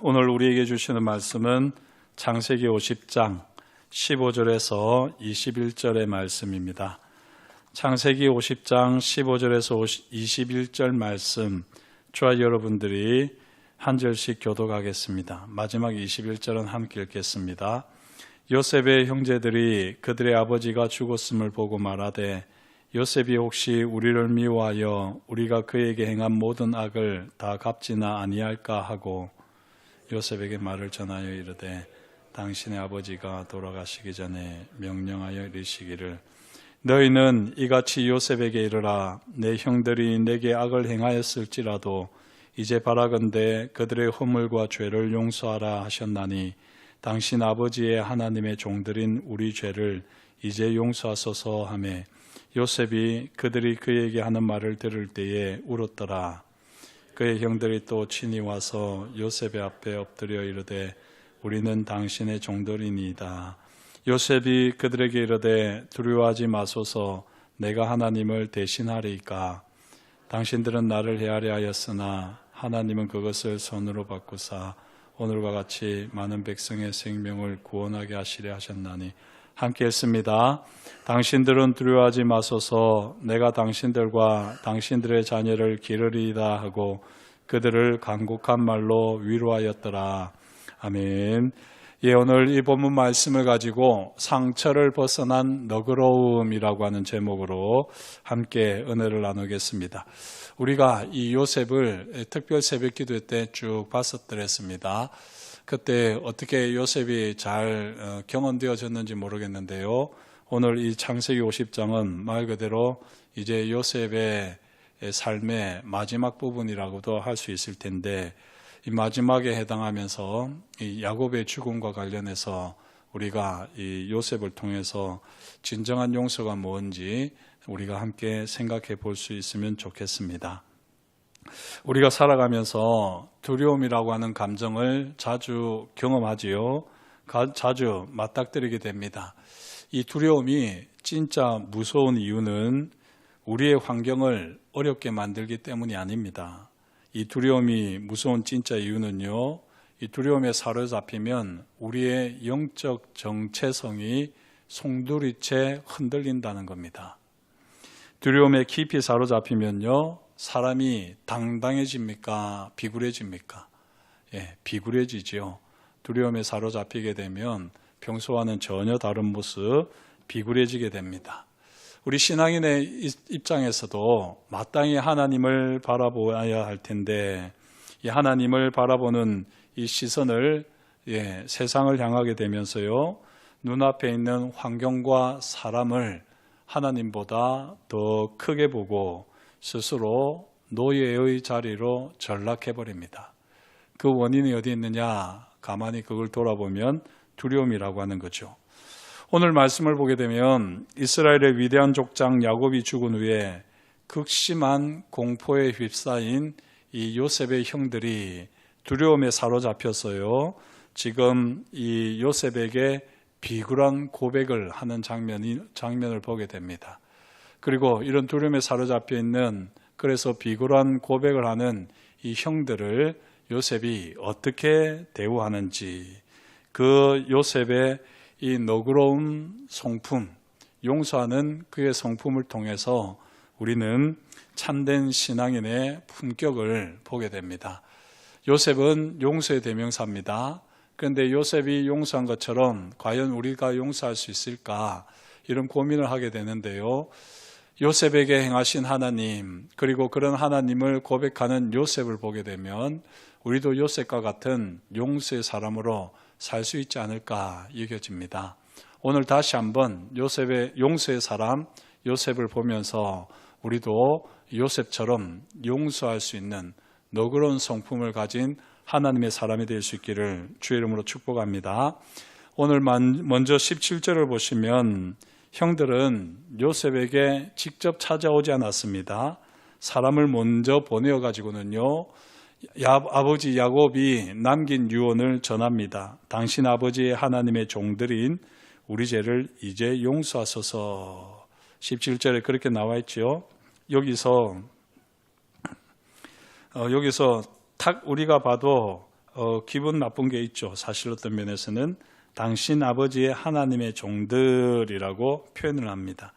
오늘 우리에게 주시는 말씀은 창세기 50장 15절에서 21절의 말씀입니다. 창세기 50장 15절에서 21절 말씀, 저와 여러분들이 한 절씩 교독하겠습니다. 마지막 21절은 함께 읽겠습니다. 요셉의 형제들이 그들의 아버지가 죽었음을 보고 말하되 요셉이 혹시 우리를 미워하여 우리가 그에게 행한 모든 악을 다 갚지나 아니할까 하고 요셉에게 말을 전하여 이르되 당신의 아버지가 돌아가시기 전에 명령하여 이르시기를 너희는 이같이 요셉에게 이르라 내 형들이 내게 악을 행하였을지라도 이제 바라건대 그들의 허물과 죄를 용서하라 하셨나니 당신 아버지의 하나님의 종들인 우리 죄를 이제 용서하소서 하매 요셉이 그들이 그에게 하는 말을 들을 때에 울었더라. 그의 형들이 또 친히 와서 요셉의 앞에 엎드려 이르되 우리는 당신의 종들이니이다. 요셉이 그들에게 이르되 두려워하지 마소서 내가 하나님을 대신하리이까. 당신들은 나를 해하려 하였으나 하나님은 그것을 손으로 바꾸사 오늘과 같이 많은 백성의 생명을 구원하게 하시려 하셨나니. 함께 읽습니다. 당신들은 두려워하지 마소서 내가 당신들과 당신들의 자녀를 기르리이다 하고 그들을 간곡한 말로 위로하였더라. 아멘. 오늘 이 본문 말씀을 가지고 상처를 벗어난 너그러움이라고 하는 제목으로 함께 은혜를 나누겠습니다. 우리가 이 요셉을 특별 새벽 기도 때 쭉 봤었더랬습니다. 그때 어떻게 요셉이 잘 경험되어졌는지 모르겠는데요. 오늘 이 창세기 50장은 말 그대로 이제 요셉의 삶의 마지막 부분이라고도 할 수 있을 텐데 이 마지막에 해당하면서 이 야곱의 죽음과 관련해서 우리가 이 요셉을 통해서 진정한 용서가 뭔지 우리가 함께 생각해 볼 수 있으면 좋겠습니다. 우리가 살아가면서 두려움이라고 하는 감정을 자주 경험하지요. 자주 맞닥뜨리게 됩니다. 이 두려움이 진짜 무서운 이유는 우리의 환경을 어렵게 만들기 때문이 아닙니다. 이 두려움이 무서운 진짜 이유는요, 이 두려움에 사로잡히면 우리의 영적 정체성이 송두리째 흔들린다는 겁니다. 두려움에 깊이 사로잡히면요, 사람이 당당해집니까? 비굴해집니까? 비굴해지죠. 두려움에 사로잡히게 되면 평소와는 전혀 다른 모습, 비굴해지게 됩니다. 우리 신앙인의 입장에서도 마땅히 하나님을 바라보아야 할 텐데 이 하나님을 바라보는 이 시선을 세상을 향하게 되면서요, 눈앞에 있는 환경과 사람을 하나님보다 더 크게 보고 스스로 노예의 자리로 전락해버립니다. 그 원인이 어디 있느냐? 가만히 그걸 돌아보면 두려움이라고 하는 거죠. 오늘 말씀을 보게 되면 이스라엘의 위대한 족장 야곱이 죽은 후에 극심한 공포에 휩싸인 이 요셉의 형들이 두려움에 사로잡혔어요. 지금 이 요셉에게 비굴한 고백을 하는 장면을 보게 됩니다. 그리고 이런 두려움에 사로잡혀 있는, 그래서 비굴한 고백을 하는 이 형들을 요셉이 어떻게 대우하는지, 그 요셉의 이 너그러운 성품, 용서하는 그의 성품을 통해서 우리는 참된 신앙인의 품격을 보게 됩니다. 요셉은 용서의 대명사입니다. 그런데 요셉이 용서한 것처럼 과연 우리가 용서할 수 있을까? 이런 고민을 하게 되는데요. 요셉에게 행하신 하나님, 그리고 그런 하나님을 고백하는 요셉을 보게 되면 우리도 요셉과 같은 용서의 사람으로 살 수 있지 않을까 여겨집니다. 오늘 다시 한번 요셉의 용서의 사람 요셉을 보면서 우리도 요셉처럼 용서할 수 있는 너그러운 성품을 가진 하나님의 사람이 될 수 있기를 주의 이름으로 축복합니다. 오늘 먼저 17절을 보시면 형들은 요셉에게 직접 찾아오지 않았습니다. 사람을 먼저 보내어 가지고는요, 아버지 야곱이 남긴 유언을 전합니다. 당신 아버지의 하나님의 종들인 우리 죄를 이제 용서하소서. 17절에 그렇게 나와 있죠. 여기서 딱 우리가 봐도 기분 나쁜 게 있죠. 사실 어떤 면에서는 당신 아버지의 하나님의 종들이라고 표현을 합니다.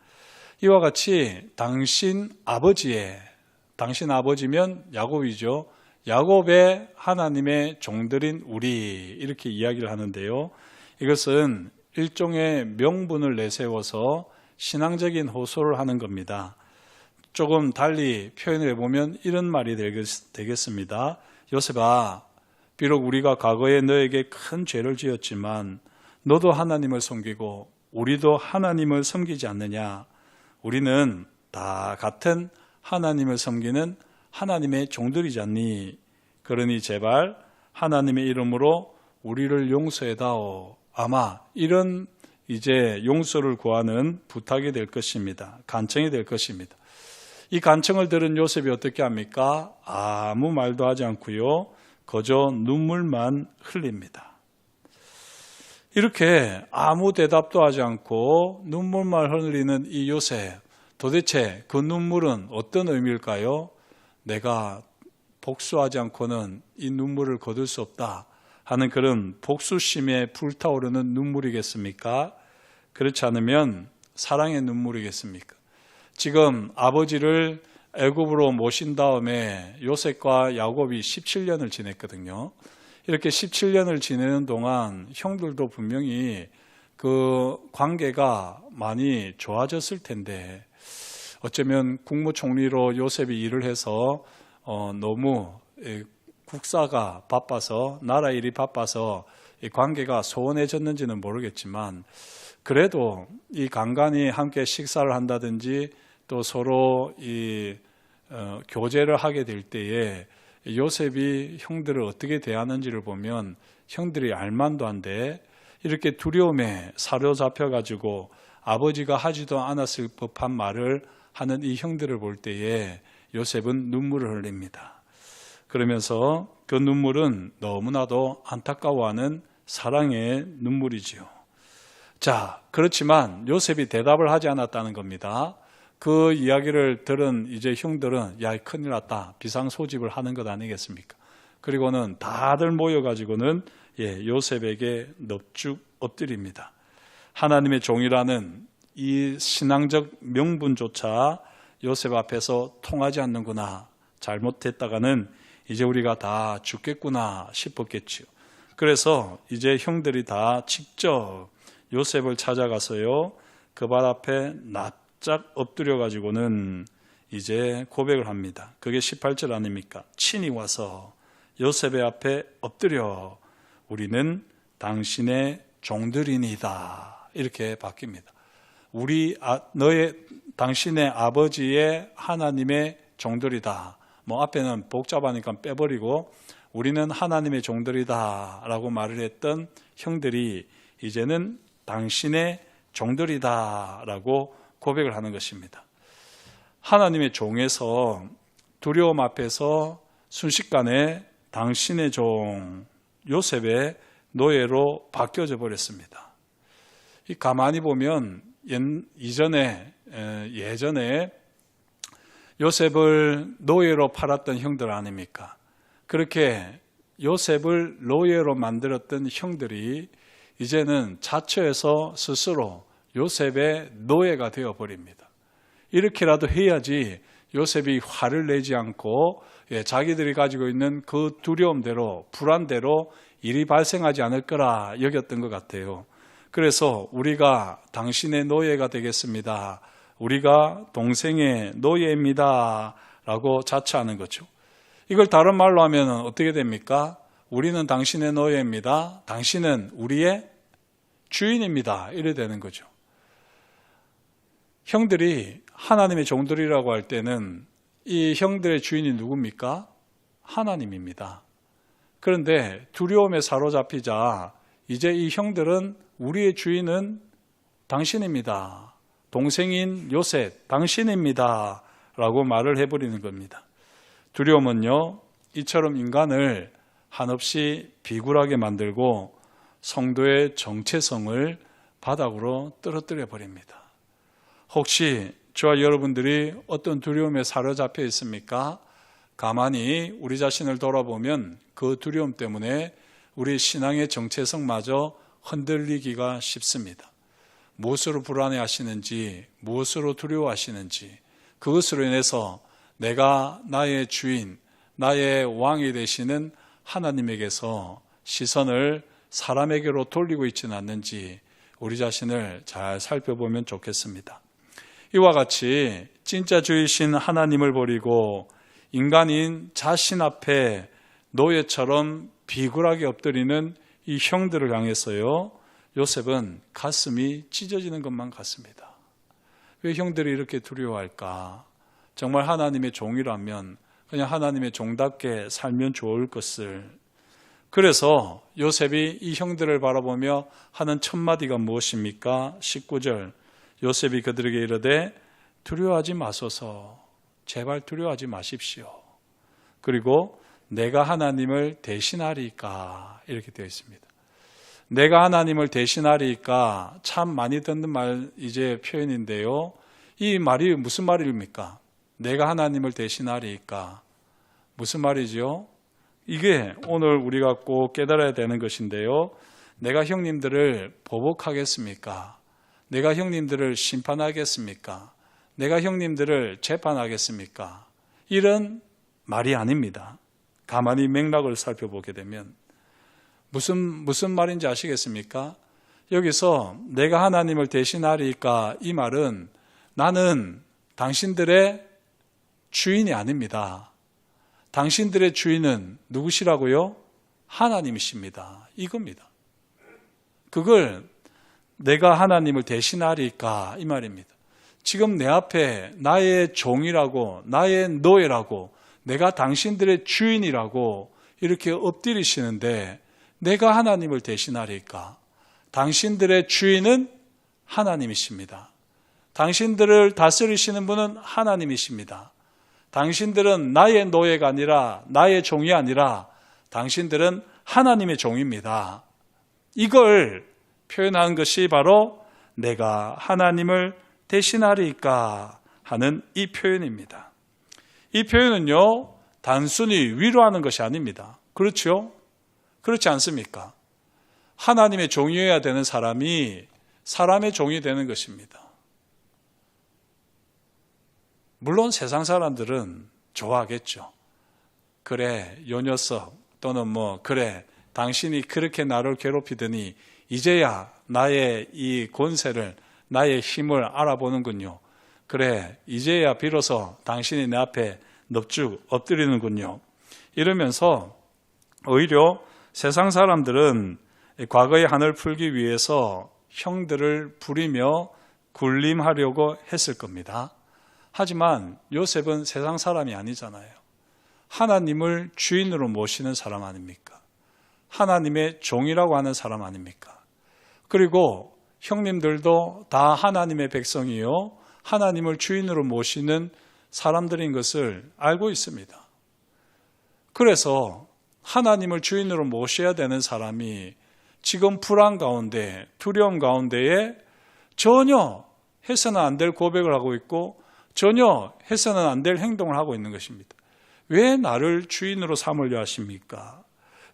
이와 같이 당신 아버지면 야곱이죠. 야곱의 하나님의 종들인 우리, 이렇게 이야기를 하는데요. 이것은 일종의 명분을 내세워서 신앙적인 호소를 하는 겁니다. 조금 달리 표현을 해보면 이런 말이 되겠습니다. 요셉아, 비록 우리가 과거에 너에게 큰 죄를 지었지만 너도 하나님을 섬기고 우리도 하나님을 섬기지 않느냐? 우리는 다 같은 하나님을 섬기는 하나님의 종들이지 않니? 그러니 제발 하나님의 이름으로 우리를 용서해다오. 아마 이런 이제 용서를 구하는 부탁이 될 것입니다. 간청이 될 것입니다. 이 간청을 들은 요셉이 어떻게 합니까? 아무 말도 하지 않고요. 그저 눈물만 흘립니다. 이렇게 아무 대답도 하지 않고 눈물만 흘리는 이 요셉, 도대체 그 눈물은 어떤 의미일까요? 내가 복수하지 않고는 이 눈물을 거둘 수 없다 하는 그런 복수심에 불타오르는 눈물이겠습니까? 그렇지 않으면 사랑의 눈물이겠습니까? 지금 아버지를 애굽으로 모신 다음에 요셉과 야곱이 17년을 지냈거든요. 이렇게 17년을 지내는 동안 형들도 분명히 그 관계가 많이 좋아졌을 텐데 어쩌면 국무총리로 요셉이 일을 해서 너무 국사가 바빠서, 나라 일이 바빠서 이 관계가 소원해졌는지는 모르겠지만 그래도 이 간간히 함께 식사를 한다든지 또 서로 이 교제를 하게 될 때에 요셉이 형들을 어떻게 대하는지를 보면 형들이 알만도 한데 이렇게 두려움에 사로잡혀가지고 아버지가 하지도 않았을 법한 말을 하는 이 형들을 볼 때에 요셉은 눈물을 흘립니다. 그러면서 그 눈물은 너무나도 안타까워하는 사랑의 눈물이지요. 자, 그렇지만 요셉이 대답을 하지 않았다는 겁니다. 그 이야기를 들은 이제 형들은 야, 큰일 났다. 비상소집을 하는 것 아니겠습니까? 그리고는 다들 모여가지고는 요셉에게 넙죽 엎드립니다. 하나님의 종이라는 이 신앙적 명분조차 요셉 앞에서 통하지 않는구나. 잘못했다가는 이제 우리가 다 죽겠구나 싶었겠지요. 그래서 이제 형들이 다 직접 요셉을 찾아가서요. 그 발 앞에 납작 엎드려 가지고는 이제 고백을 합니다. 그게 18절 아닙니까? 친히 와서 요셉의 앞에 엎드려 우리는 당신의 종들이니다. 이렇게 바뀝니다. 당신의 아버지의 하나님의 종들이다. 앞에는 복잡하니까 빼버리고 우리는 하나님의 종들이다 라고 말을 했던 형들이 이제는 당신의 종들이다 라고 고백을 하는 것입니다. 하나님의 종에서 두려움 앞에서 순식간에 당신의 종 요셉의 노예로 바뀌어져 버렸습니다. 가만히 보면 예전에 요셉을 노예로 팔았던 형들 아닙니까? 그렇게 요셉을 노예로 만들었던 형들이 이제는 자처해서 스스로 요셉의 노예가 되어버립니다. 이렇게라도 해야지 요셉이 화를 내지 않고 자기들이 가지고 있는 그 두려움대로 불안대로 일이 발생하지 않을 거라 여겼던 것 같아요. 그래서 우리가 당신의 노예가 되겠습니다. 우리가 동생의 노예입니다. 라고 자처하는 거죠. 이걸 다른 말로 하면 어떻게 됩니까? 우리는 당신의 노예입니다. 당신은 우리의 주인입니다. 이래 되는 거죠. 형들이 하나님의 종들이라고 할 때는 이 형들의 주인이 누굽니까? 하나님입니다. 그런데 두려움에 사로잡히자 이제 이 형들은 우리의 주인은 당신입니다. 동생인 요셉, 당신입니다. 라고 말을 해버리는 겁니다. 두려움은요, 이처럼 인간을 한없이 비굴하게 만들고 성도의 정체성을 바닥으로 떨어뜨려 버립니다. 혹시 저와 여러분들이 어떤 두려움에 사로잡혀 있습니까? 가만히 우리 자신을 돌아보면 그 두려움 때문에 우리 신앙의 정체성마저 흔들리기가 쉽습니다. 무엇으로 불안해하시는지, 무엇으로 두려워하시는지, 그것으로 인해서 내가 나의 주인, 나의 왕이 되시는 하나님에게서 시선을 사람에게로 돌리고 있지는 않는지 우리 자신을 잘 살펴보면 좋겠습니다. 이와 같이 진짜 주이신 하나님을 버리고 인간인 자신 앞에 노예처럼 비굴하게 엎드리는 이 형들을 향해서요, 요셉은 가슴이 찢어지는 것만 같습니다. 왜 형들이 이렇게 두려워할까? 정말 하나님의 종이라면 그냥 하나님의 종답게 살면 좋을 것을. 그래서 요셉이 이 형들을 바라보며 하는 첫 마디가 무엇입니까? 19절, 요셉이 그들에게 이르되 두려워하지 마소서. 제발 두려워하지 마십시오. 그리고 내가 하나님을 대신하리까, 이렇게 되어 있습니다. 내가 하나님을 대신하리까, 참 많이 듣는 말, 이제 표현인데요. 이 말이 무슨 말입니까? 내가 하나님을 대신하리까. 무슨 말이죠? 이게 오늘 우리가 꼭 깨달아야 되는 것인데요. 내가 형님들을 보복하겠습니까? 내가 형님들을 심판하겠습니까? 내가 형님들을 재판하겠습니까? 이런 말이 아닙니다. 가만히 맥락을 살펴보게 되면 무슨 말인지 아시겠습니까? 여기서 내가 하나님을 대신하리까, 이 말은 나는 당신들의 주인이 아닙니다. 당신들의 주인은 누구시라고요? 하나님이십니다. 이겁니다. 그걸 내가 하나님을 대신하리까, 이 말입니다. 지금 내 앞에 나의 종이라고, 나의 노예라고, 내가 당신들의 주인이라고 이렇게 엎드리시는데 내가 하나님을 대신하리까? 당신들의 주인은 하나님이십니다. 당신들을 다스리시는 분은 하나님이십니다. 당신들은 나의 노예가 아니라, 나의 종이 아니라 당신들은 하나님의 종입니다. 이걸 표현한 것이 바로 내가 하나님을 대신하리까 하는 이 표현입니다. 이 표현은요, 단순히 위로하는 것이 아닙니다. 그렇죠? 그렇지 않습니까? 하나님의 종이어야 되는 사람이 사람의 종이 되는 것입니다. 물론 세상 사람들은 좋아하겠죠. 그래, 요 녀석, 또는 그래, 당신이 그렇게 나를 괴롭히더니 이제야 나의 이 권세를, 나의 힘을 알아보는군요. 그래, 이제야 비로소 당신이 내 앞에 넙죽 엎드리는군요. 이러면서 오히려 세상 사람들은 과거의 한을 풀기 위해서 형들을 부리며 굴림하려고 했을 겁니다. 하지만 요셉은 세상 사람이 아니잖아요. 하나님을 주인으로 모시는 사람 아닙니까? 하나님의 종이라고 하는 사람 아닙니까? 그리고 형님들도 다 하나님의 백성이요, 하나님을 주인으로 모시는 사람들인 것을 알고 있습니다. 그래서 하나님을 주인으로 모셔야 되는 사람이 지금 불안 가운데, 두려움 가운데에 전혀 해서는 안 될 고백을 하고 있고 전혀 해서는 안 될 행동을 하고 있는 것입니다. 왜 나를 주인으로 삼으려 하십니까?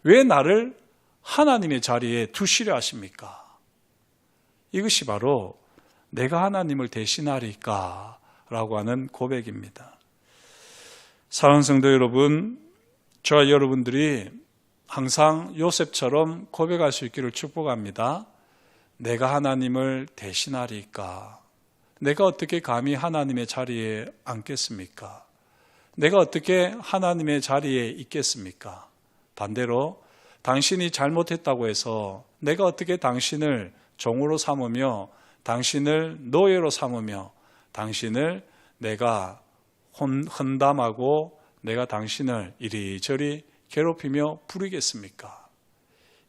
왜 나를 하나님의 자리에 두시려 하십니까? 이것이 바로 내가 하나님을 대신하리까 라고 하는 고백입니다. 사랑하는 성도 여러분, 저와 여러분들이 항상 요셉처럼 고백할 수 있기를 축복합니다. 내가 하나님을 대신하리까? 내가 어떻게 감히 하나님의 자리에 앉겠습니까? 내가 어떻게 하나님의 자리에 있겠습니까? 반대로 당신이 잘못했다고 해서 내가 어떻게 당신을 종으로 삼으며 당신을 노예로 삼으며 당신을 내가 헌담하고 내가 당신을 이리저리 괴롭히며 부리겠습니까?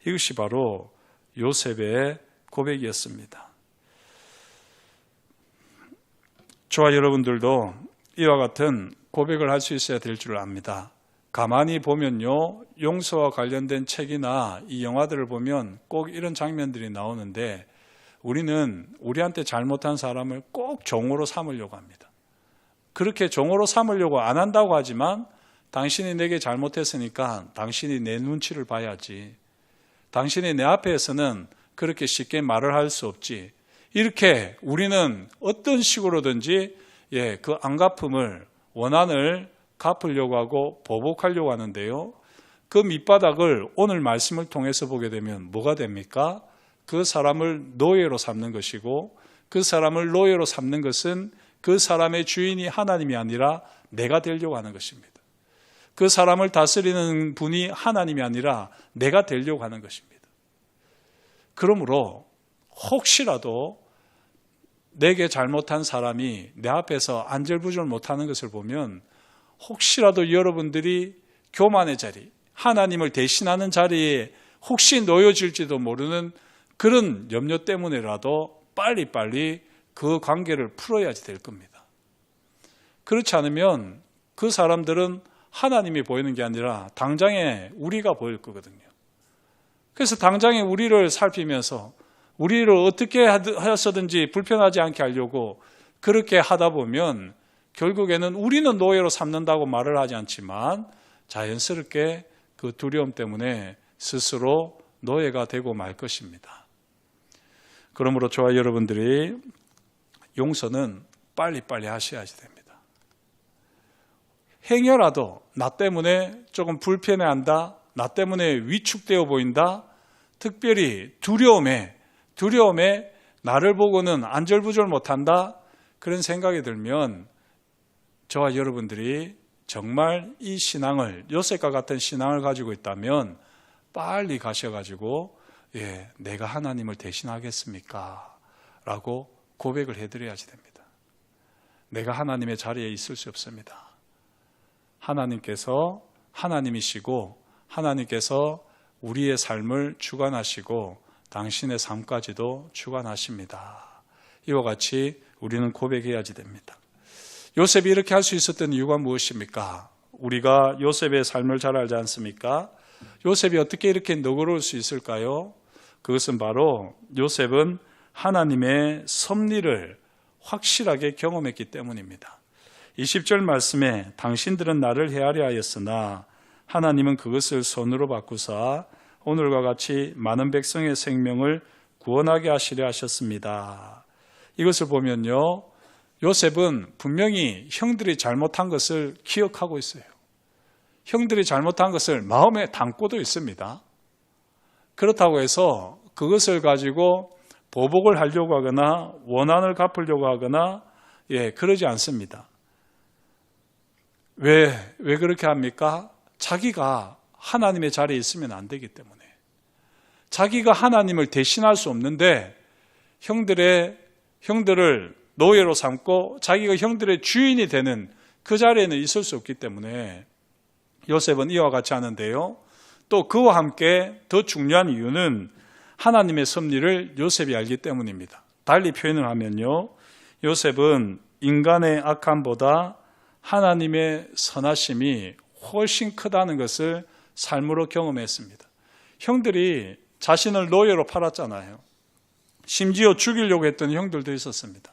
이것이 바로 요셉의 고백이었습니다. 저와 여러분들도 이와 같은 고백을 할 수 있어야 될 줄 압니다. 가만히 보면요, 용서와 관련된 책이나 이 영화들을 보면 꼭 이런 장면들이 나오는데 우리는 우리한테 잘못한 사람을 꼭 종으로 삼으려고 합니다. 그렇게 종으로 삼으려고 안 한다고 하지만 당신이 내게 잘못했으니까 당신이 내 눈치를 봐야지. 당신이 내 앞에서는 그렇게 쉽게 말을 할 수 없지. 이렇게 우리는 어떤 식으로든지 그 안갚음을, 원한을 갚으려고 하고 보복하려고 하는데요. 그 밑바닥을 오늘 말씀을 통해서 보게 되면 뭐가 됩니까? 그 사람을 노예로 삼는 것이고, 그 사람을 노예로 삼는 것은 그 사람의 주인이 하나님이 아니라 내가 되려고 하는 것입니다. 그 사람을 다스리는 분이 하나님이 아니라 내가 되려고 하는 것입니다. 그러므로 혹시라도 내게 잘못한 사람이 내 앞에서 안절부절 못하는 것을 보면 혹시라도 여러분들이 교만의 자리, 하나님을 대신하는 자리에 혹시 놓여질지도 모르는 그런 염려 때문에라도 빨리빨리 그 관계를 풀어야지 될 겁니다. 그렇지 않으면 그 사람들은 하나님이 보이는 게 아니라 당장에 우리가 보일 거거든요. 그래서 당장에 우리를 살피면서 우리를 어떻게 하였든지 불편하지 않게 하려고 그렇게 하다 보면 결국에는 우리는 노예로 삼는다고 말을 하지 않지만 자연스럽게 그 두려움 때문에 스스로 노예가 되고 말 것입니다. 그러므로 저와 여러분들이 용서는 빨리빨리 하셔야지 됩니다. 행여라도 나 때문에 조금 불편해한다, 나 때문에 위축되어 보인다, 특별히 두려움에 나를 보고는 안절부절 못한다, 그런 생각이 들면 저와 여러분들이 정말 이 신앙을, 요셉과 같은 신앙을 가지고 있다면 빨리 가셔가지고 내가 하나님을 대신하겠습니까? 라고 고백을 해드려야지 됩니다. 내가 하나님의 자리에 있을 수 없습니다. 하나님께서 하나님이시고 하나님께서 우리의 삶을 주관하시고 당신의 삶까지도 주관하십니다. 이와 같이 우리는 고백해야지 됩니다. 요셉이 이렇게 할 수 있었던 이유가 무엇입니까? 우리가 요셉의 삶을 잘 알지 않습니까? 요셉이 어떻게 이렇게 너그러울 수 있을까요? 그것은 바로 요셉은 하나님의 섭리를 확실하게 경험했기 때문입니다. 20절 말씀에 당신들은 나를 헤아려 하였으나 하나님은 그것을 손으로 바꾸사 오늘과 같이 많은 백성의 생명을 구원하게 하시려 하셨습니다. 이것을 보면요, 요셉은 분명히 형들이 잘못한 것을 기억하고 있어요. 형들이 잘못한 것을 마음에 담고도 있습니다. 그렇다고 해서 그것을 가지고 보복을 하려고 하거나 원한을 갚으려고 하거나 그러지 않습니다. 왜 그렇게 합니까? 자기가 하나님의 자리에 있으면 안 되기 때문에. 자기가 하나님을 대신할 수 없는데 형들을 노예로 삼고 자기가 형들의 주인이 되는 그 자리에는 있을 수 없기 때문에 요셉은 이와 같이 하는데요. 또 그와 함께 더 중요한 이유는 하나님의 섭리를 요셉이 알기 때문입니다. 달리 표현을 하면요, 요셉은 인간의 악함보다 하나님의 선하심이 훨씬 크다는 것을 삶으로 경험했습니다. 형들이 자신을 노예로 팔았잖아요. 심지어 죽이려고 했던 형들도 있었습니다.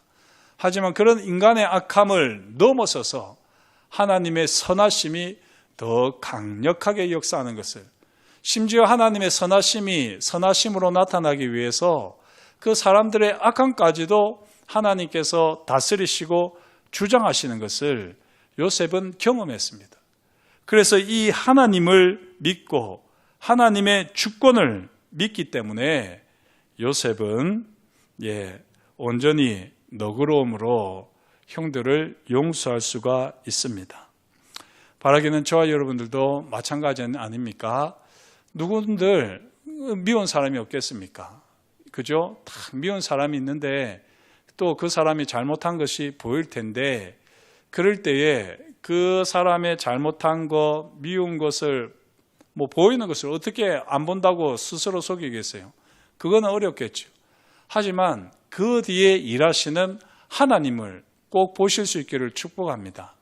하지만 그런 인간의 악함을 넘어서서 하나님의 선하심이 더 강력하게 역사하는 것을, 심지어 하나님의 선하심으로 나타나기 위해서 그 사람들의 악함까지도 하나님께서 다스리시고 주장하시는 것을 요셉은 경험했습니다. 그래서 이 하나님을 믿고 하나님의 주권을 믿기 때문에 요셉은 온전히 너그러움으로 형들을 용서할 수가 있습니다. 바라기는 저와 여러분들도 마찬가지 아닙니까? 누군들 미운 사람이 없겠습니까? 그죠? 다 미운 사람이 있는데 또 그 사람이 잘못한 것이 보일 텐데, 그럴 때에 그 사람의 잘못한 것, 미운 것을, 보이는 것을 어떻게 안 본다고 스스로 속이겠어요? 그건 어렵겠죠. 하지만 그 뒤에 일하시는 하나님을 꼭 보실 수 있기를 축복합니다.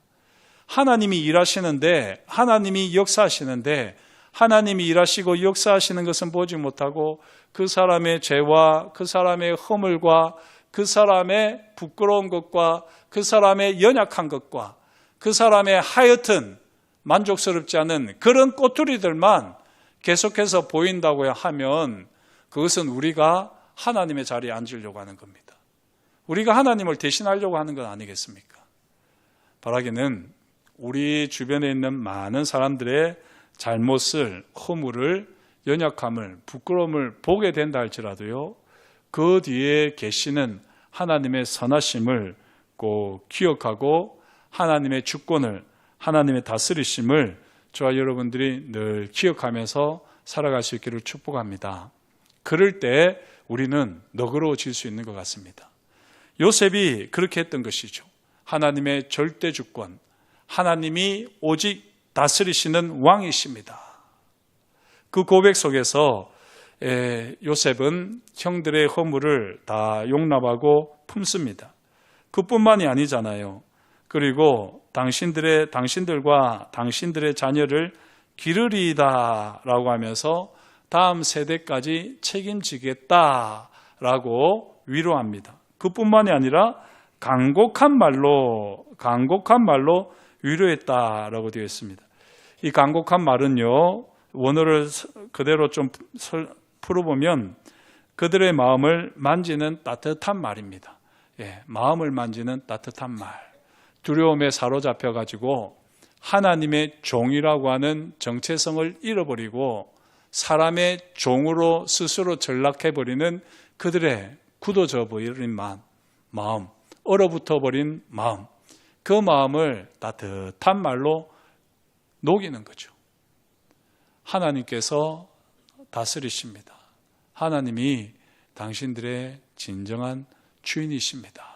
하나님이 일하시는데, 하나님이 역사하시는데, 하나님이 일하시고 역사하시는 것은 보지 못하고 그 사람의 죄와 그 사람의 허물과 그 사람의 부끄러운 것과 그 사람의 연약한 것과 그 사람의 하여튼 만족스럽지 않은 그런 꼬투리들만 계속해서 보인다고 하면 그것은 우리가 하나님의 자리에 앉으려고 하는 겁니다. 우리가 하나님을 대신하려고 하는 건 아니겠습니까? 바라기는 우리 주변에 있는 많은 사람들의 잘못을, 허물을, 연약함을, 부끄러움을 보게 된다 할지라도요, 그 뒤에 계시는 하나님의 선하심을 꼭 기억하고 하나님의 주권을, 하나님의 다스리심을 저와 여러분들이 늘 기억하면서 살아갈 수 있기를 축복합니다. 그럴 때 우리는 너그러워질 수 있는 것 같습니다. 요셉이 그렇게 했던 것이죠. 하나님의 절대 주권, 하나님이 오직 다스리시는 왕이십니다. 그 고백 속에서 요셉은 형들의 허물을 다 용납하고 품습니다. 그뿐만이 아니잖아요. 그리고 당신들과 당신들의 자녀를 기르리이다라고 하면서 다음 세대까지 책임지겠다라고 위로합니다. 그뿐만이 아니라 간곡한 말로 위로했다라고 되어 있습니다. 이 간곡한 말은요, 원어를 그대로 좀 풀어보면 그들의 마음을 만지는 따뜻한 말입니다. 마음을 만지는 따뜻한 말. 두려움에 사로잡혀가지고 하나님의 종이라고 하는 정체성을 잃어버리고 사람의 종으로 스스로 전락해버리는 그들의 굳어져 버린 마음, 얼어붙어 버린 마음, 그 마음을 따뜻한 말로 녹이는 거죠. 하나님께서 다스리십니다. 하나님이 당신들의 진정한 주인이십니다.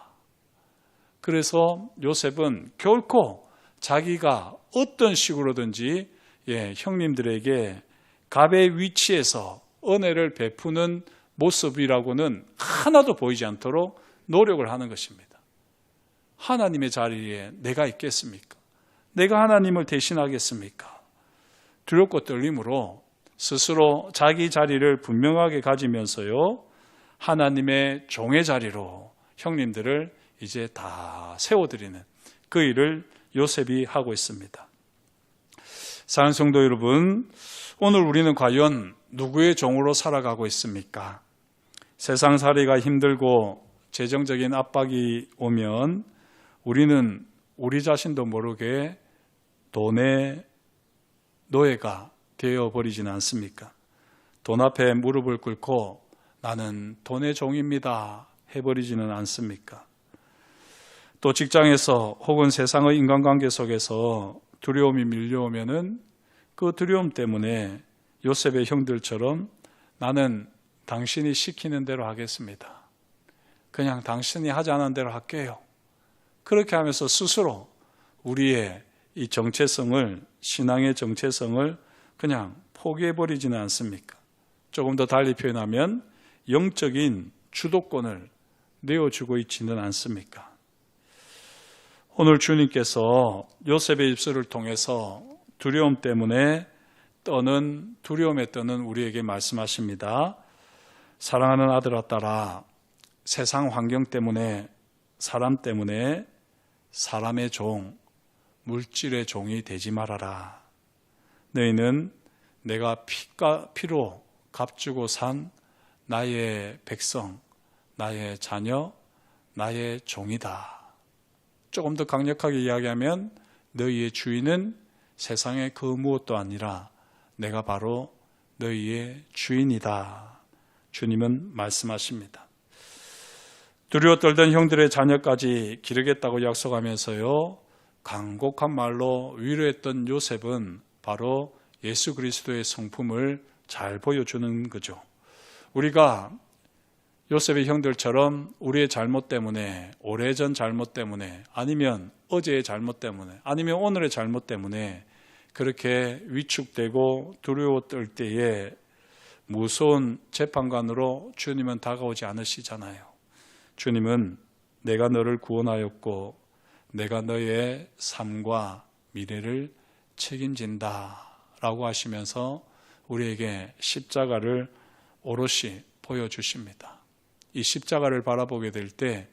그래서 요셉은 결코 자기가 어떤 식으로든지 형님들에게 갑의 위치에서 은혜를 베푸는 모습이라고는 하나도 보이지 않도록 노력을 하는 것입니다. 하나님의 자리에 내가 있겠습니까? 내가 하나님을 대신하겠습니까? 두렵고 떨림으로 스스로 자기 자리를 분명하게 가지면서요, 하나님의 종의 자리로 형님들을 이제 다 세워드리는 그 일을 요셉이 하고 있습니다. 사랑하는 성도 여러분, 오늘 우리는 과연 누구의 종으로 살아가고 있습니까? 세상살이가 힘들고 재정적인 압박이 오면 우리는 우리 자신도 모르게 돈의 노예가 되어버리지는 않습니까? 돈 앞에 무릎을 꿇고 나는 돈의 종입니다 해버리지는 않습니까? 또 직장에서 혹은 세상의 인간관계 속에서 두려움이 밀려오면은 그 두려움 때문에 요셉의 형들처럼 나는 당신이 시키는 대로 하겠습니다. 그냥 당신이 하지 않은 대로 할게요. 그렇게 하면서 스스로 우리의 이 정체성을, 신앙의 정체성을 그냥 포기해버리지는 않습니까? 조금 더 달리 표현하면 영적인 주도권을 내어주고 있지는 않습니까? 오늘 주님께서 요셉의 입술을 통해서 두려움 때문에 두려움에 떠는 우리에게 말씀하십니다. 사랑하는 아들아 딸아, 세상 환경 때문에, 사람 때문에 사람의 종, 물질의 종이 되지 말아라. 너희는 내가 피로 값주고 산 나의 백성, 나의 자녀, 나의 종이다. 조금 더 강력하게 이야기하면 너희의 주인은 세상의 그 무엇도 아니라 내가 바로 너희의 주인이다. 주님은 말씀하십니다. 두려워 떨던 형들의 자녀까지 기르겠다고 약속하면서요, 간곡한 말로 위로했던 요셉은 바로 예수 그리스도의 성품을 잘 보여주는 거죠. 우리가 요셉의 형들처럼 우리의 잘못 때문에, 오래전 잘못 때문에, 아니면 어제의 잘못 때문에, 아니면 오늘의 잘못 때문에 그렇게 위축되고 두려워 떨 때에 무서운 재판관으로 주님은 다가오지 않으시잖아요. 주님은 내가 너를 구원하였고 내가 너의 삶과 미래를 책임진다 라고 하시면서 우리에게 십자가를 오롯이 보여주십니다. 이 십자가를 바라보게 될 때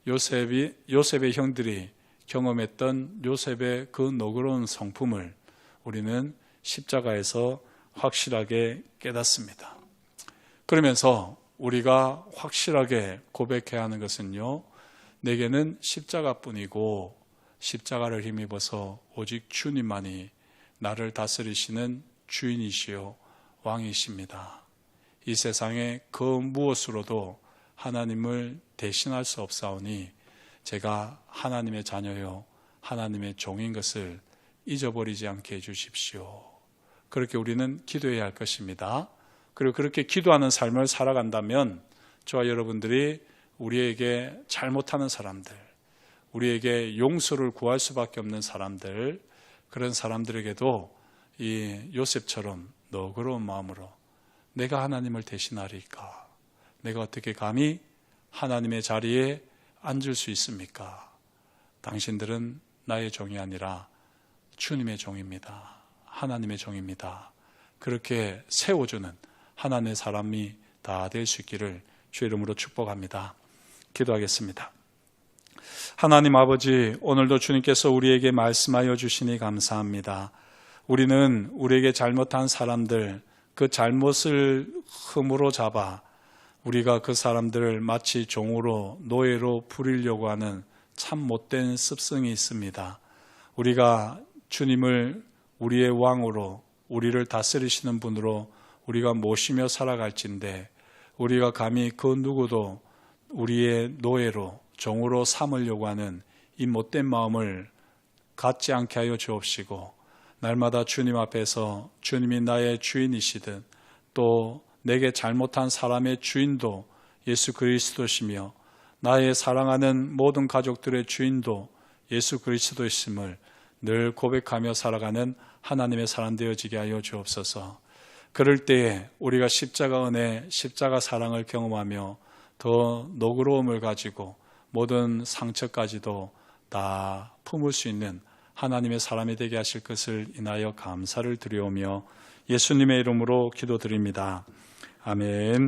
요셉의 형들이 경험했던 요셉의 그 너그러운 성품을 우리는 십자가에서 확실하게 깨닫습니다. 그러면서 우리가 확실하게 고백해야 하는 것은요, 내게는 십자가뿐이고 십자가를 힘입어서 오직 주님만이 나를 다스리시는 주인이시요 왕이십니다. 이 세상에 그 무엇으로도 하나님을 대신할 수 없사오니 제가 하나님의 자녀요 하나님의 종인 것을 잊어버리지 않게 해주십시오. 그렇게 우리는 기도해야 할 것입니다. 그리고 그렇게 기도하는 삶을 살아간다면 저와 여러분들이 우리에게 잘못하는 사람들, 우리에게 용서를 구할 수밖에 없는 사람들, 그런 사람들에게도 이 요셉처럼 너그러운 마음으로 내가 하나님을 대신하리까? 내가 어떻게 감히 하나님의 자리에 앉을 수 있습니까? 당신들은 나의 종이 아니라 주님의 종입니다. 하나님의 종입니다. 그렇게 세워주는 하나님의 사람이 다 될 수 있기를 주의 이름으로 축복합니다. 기도하겠습니다. 하나님 아버지, 오늘도 주님께서 우리에게 말씀하여 주시니 감사합니다. 우리는 우리에게 잘못한 사람들, 그 잘못을 흠으로 잡아 우리가 그 사람들을 마치 종으로 노예로 부리려고 하는 참 못된 습성이 있습니다. 우리가 주님을 우리의 왕으로, 우리를 다스리시는 분으로 우리가 모시며 살아갈진데 우리가 감히 그 누구도 우리의 노예로, 종으로 삼으려고 하는 이 못된 마음을 갖지 않게 하여 주옵시고, 날마다 주님 앞에서 주님이 나의 주인이시든 또 내게 잘못한 사람의 주인도 예수 그리스도시며 나의 사랑하는 모든 가족들의 주인도 예수 그리스도이심을 늘 고백하며 살아가는 하나님의 사람 되어지게 하여 주옵소서. 그럴 때에 우리가 십자가 은혜, 십자가 사랑을 경험하며 더 너그러움을 가지고 모든 상처까지도 다 품을 수 있는 하나님의 사람이 되게 하실 것을 인하여 감사를 드리오며 예수님의 이름으로 기도드립니다. 아멘.